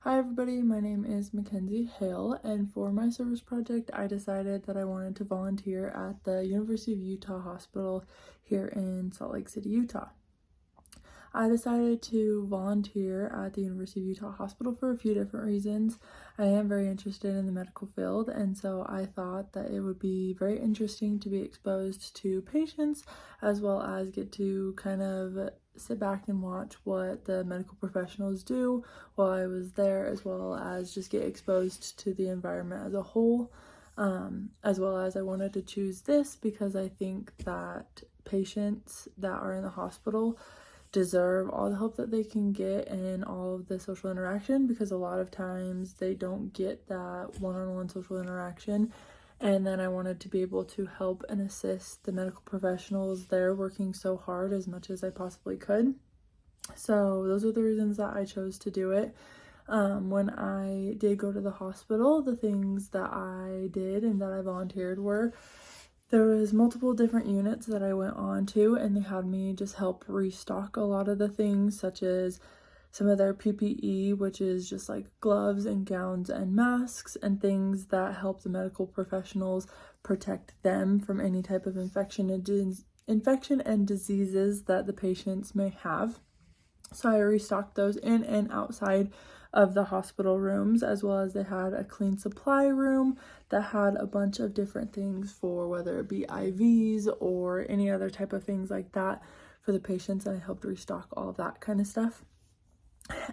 Hi everybody, my name is Mackenzie Hale, and for my service project I decided that I wanted to volunteer at the University of Utah Hospital here in Salt Lake City, Utah. I decided to volunteer at the University of Utah Hospital for a few different reasons. I am very interested in the medical field, and so I thought that it would be very interesting to be exposed to patients as well as get to kind of sit back and watch what the medical professionals do while I was there, as well as just get exposed to the environment as a whole. As well as I wanted to choose this because I think that patients that are in the hospital deserve all the help that they can get and all of the social interaction, because a lot of times they don't get that one-on-one social interaction. And then I wanted to be able to help and assist the medical professionals there working so hard as much as I possibly could. So those are the reasons that I chose to do it. When I did go to the hospital, the things that I did and that I volunteered were there was multiple different units that I went on to, and they had me just help restock a lot of the things, such as some of their PPE, which is just like gloves and gowns and masks and things that help the medical professionals protect them from any type of infection and diseases that the patients may have. So I restocked those in and outside of the hospital rooms, as well as they had a clean supply room that had a bunch of different things for whether it be IVs or any other type of things like that for the patients, and I helped restock all of that kind of stuff.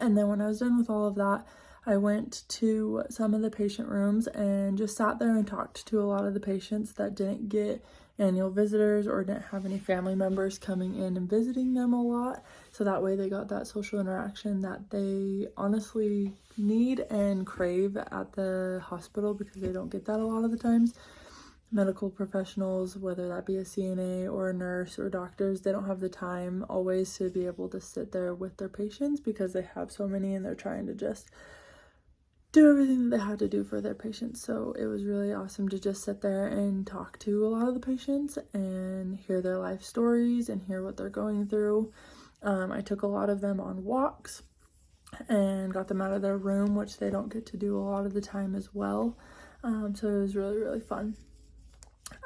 And then when I was done with all of that, I went to some of the patient rooms and just sat there and talked to a lot of the patients that didn't get annual visitors or didn't have any family members coming in and visiting them a lot. So that way they got that social interaction that they honestly need and crave at the hospital, because they don't get that a lot of the times. Medical professionals, whether that be a CNA or a nurse or doctors, they don't have the time always to be able to sit there with their patients because they have so many and they're trying to just do everything that they have to do for their patients. So it was really awesome to just sit there and talk to a lot of the patients and hear their life stories and hear what they're going through. I took a lot of them on walks and got them out of their room, which they don't get to do a lot of the time as well. So it was really, really fun.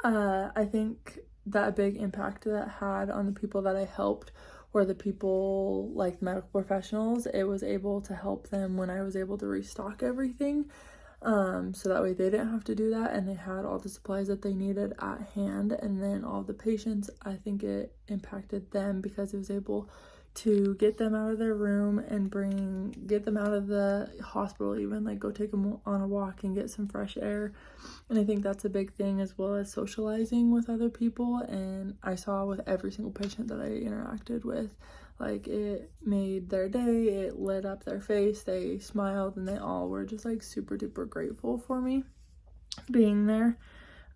I think that a big impact that had on the people that I helped were the people like medical professionals. It was able to help them when I was able to restock everything. So that way they didn't have to do that and they had all the supplies that they needed at hand. And then all the patients, I think it impacted them because it was able to get them out of their room and get them out of the hospital, even like go take them on a walk and get some fresh air. And I think that's a big thing, as well as socializing with other people. And I saw with every single patient that I interacted with, like, it made their day, it lit up their face, they smiled, and they all were just like super duper grateful for me being there.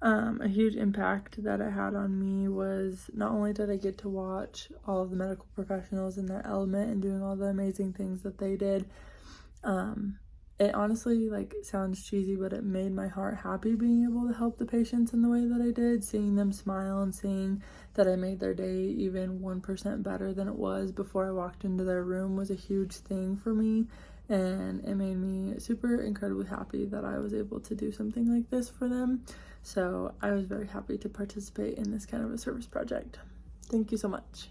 A huge impact that it had on me was not only did I get to watch all of the medical professionals in their element and doing all the amazing things that they did, it honestly like sounds cheesy, but it made my heart happy being able to help the patients in the way that I did. Seeing them smile and seeing that I made their day even 1% better than it was before I walked into their room was a huge thing for me. And it made me super incredibly happy that I was able to do something like this for them. So I was very happy to participate in this kind of a service project. Thank you so much.